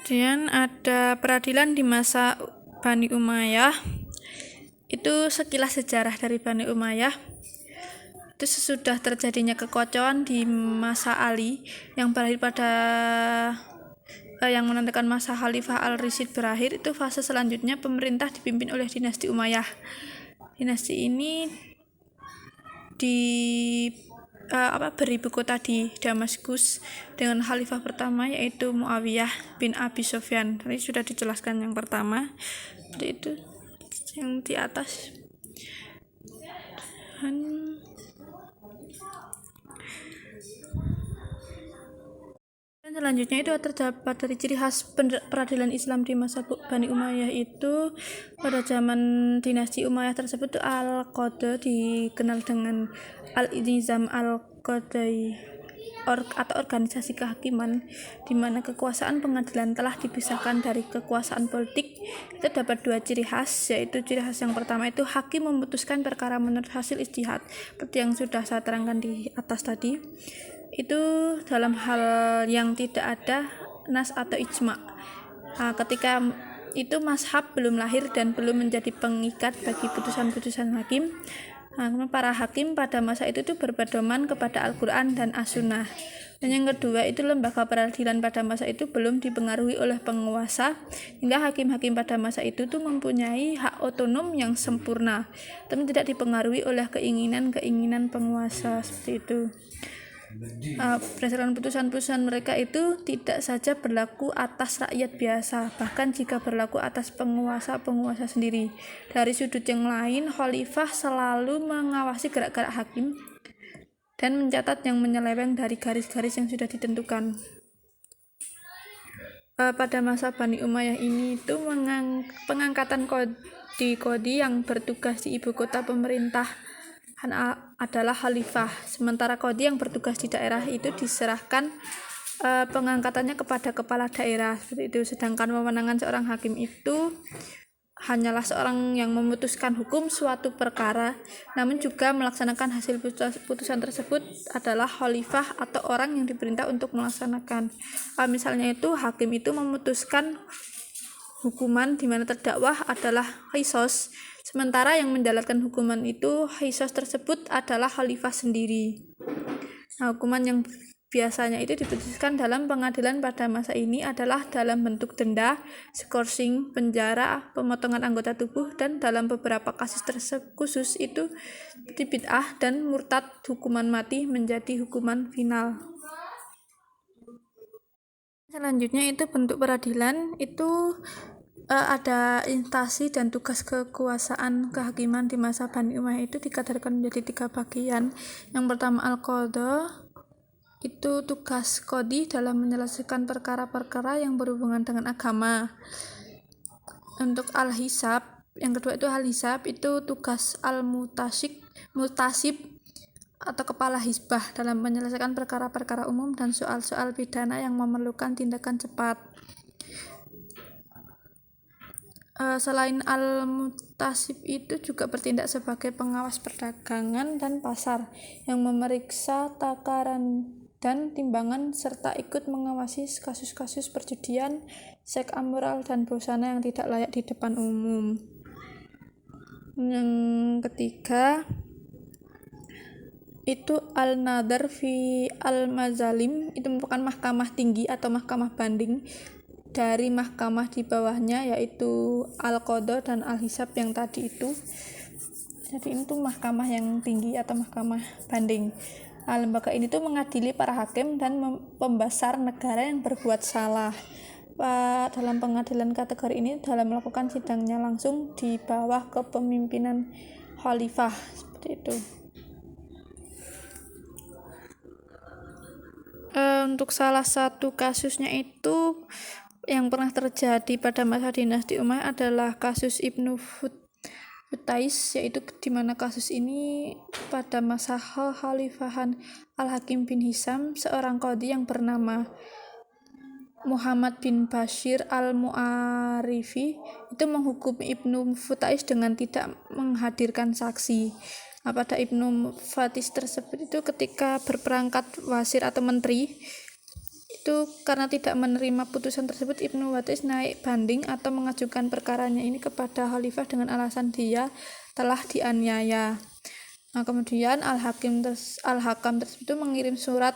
Kemudian ada peradilan di masa Bani Umayyah. Itu sekilas sejarah dari Bani Umayyah. Itu sesudah terjadinya kekacauan di masa Ali yang berakhir pada yang menandakan masa Khalifah Al-Rashid berakhir. Itu fase selanjutnya pemerintah dipimpin oleh dinasti Umayyah. Dinasti ini beribu kota di Damaskus dengan khalifah pertama yaitu Muawiyah bin Abi Sufyan. Tadi sudah dijelaskan yang pertama, seperti itu yang di atas. Dan selanjutnya itu terdapat dari ciri khas peradilan Islam di masa Bani Umayyah itu pada zaman dinasti Umayyah tersebut itu Al-Qadha dikenal dengan Al-Nizam Al-Qadai atau organisasi kehakiman di mana kekuasaan pengadilan telah dipisahkan dari kekuasaan politik. Itu dapat dua ciri khas, yaitu ciri khas yang pertama itu hakim memutuskan perkara menurut hasil ijtihad seperti yang sudah saya terangkan di atas tadi. Itu dalam hal yang tidak ada nas atau ijma. Ketika itu mazhab belum lahir dan belum menjadi pengikat bagi putusan-putusan hakim. Para hakim pada masa itu berpedoman kepada Al-Quran dan As-Sunnah. Dan yang kedua itu lembaga peradilan pada masa itu belum dipengaruhi oleh penguasa, hingga hakim-hakim pada masa itu mempunyai hak otonom yang sempurna, tapi tidak dipengaruhi oleh keinginan-keinginan penguasa seperti itu. Berdasarkan putusan-putusan mereka itu tidak saja berlaku atas rakyat biasa, bahkan jika berlaku atas penguasa sendiri. Dari sudut yang lain, khalifah selalu mengawasi gerak-gerak hakim dan mencatat yang menyeleweng dari garis-garis yang sudah ditentukan. Pada masa Bani Umayyah ini itu pengangkatan kodi yang bertugas di ibu kota pemerintahan adalah khalifah, sementara kodi yang bertugas di daerah itu diserahkan pengangkatannya kepada kepala daerah seperti itu. Sedangkan wewenangan seorang hakim itu hanyalah seorang yang memutuskan hukum suatu perkara, namun juga melaksanakan hasil putusan tersebut adalah khalifah atau orang yang diperintah untuk melaksanakan. Misalnya itu hakim itu memutuskan hukuman di mana terdakwah adalah qisas, sementara yang menjalankan hukuman itu qisas tersebut adalah khalifah sendiri. Hukuman yang biasanya itu diputuskan dalam pengadilan pada masa ini adalah dalam bentuk denda, skorsing, penjara, pemotongan anggota tubuh, dan dalam beberapa kasus khusus itu bid'ah dan murtad hukuman mati menjadi hukuman final. Selanjutnya itu bentuk peradilan itu ada instansi dan tugas kekuasaan kehakiman di masa Bani Umayyah itu dikadarkan menjadi 3 bagian. Yang pertama Al-Qadha, itu tugas kodi dalam menyelesaikan perkara-perkara yang berhubungan dengan agama. Untuk Al-Hisab, yang kedua itu Al-Hisab, itu tugas Al-Mutasib atau kepala hisbah dalam menyelesaikan perkara-perkara umum dan soal-soal pidana yang memerlukan tindakan cepat. Selain Al-Mutasib itu juga bertindak sebagai pengawas perdagangan dan pasar yang memeriksa takaran dan timbangan serta ikut mengawasi kasus-kasus perjudian, seks amoral dan busana yang tidak layak di depan umum. Yang ketiga itu Al-Nadhar fi Al-Mazalim, itu merupakan mahkamah tinggi atau mahkamah banding dari mahkamah di bawahnya, yaitu Al-Qadha dan Al-Hisab yang tadi itu. Jadi itu mahkamah yang tinggi atau mahkamah banding. Lembaga ini tuh mengadili para hakim dan pembesar negara yang berbuat salah. Dalam pengadilan kategori ini dalam melakukan sidangnya langsung di bawah kepemimpinan khalifah seperti itu. Untuk salah satu kasusnya itu yang pernah terjadi pada masa dinasti Umayyah adalah kasus Ibnu Futais, yaitu di mana kasus ini pada masa khalifahan Al-Hakim bin Hisham, seorang qadhi yang bernama Muhammad bin Bashir Al-Mu'arifi itu menghukum Ibnu Futais dengan tidak menghadirkan saksi. Pada Ibnu Futais tersebut itu ketika berperangkat wazir atau menteri itu karena tidak menerima putusan tersebut, Ibnu Watis naik banding atau mengajukan perkaranya ini kepada khalifah dengan alasan dia telah dianiaya. Nah, kemudian Al-Hakam tersebut itu mengirim surat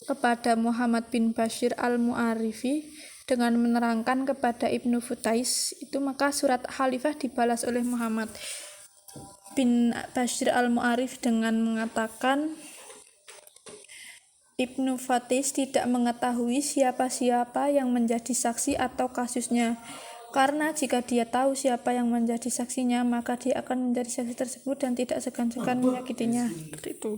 kepada Muhammad bin Bashir al-Mu'arifi dengan menerangkan kepada Ibnu Futais itu, maka surat khalifah dibalas oleh Muhammad bin Bashir al-Mu'arif dengan mengatakan Ibnu Futais tidak mengetahui siapa-siapa yang menjadi saksi atau kasusnya, karena jika dia tahu siapa yang menjadi saksinya maka dia akan menjadi saksi tersebut dan tidak segan-segan menyakitinya. Seperti itu.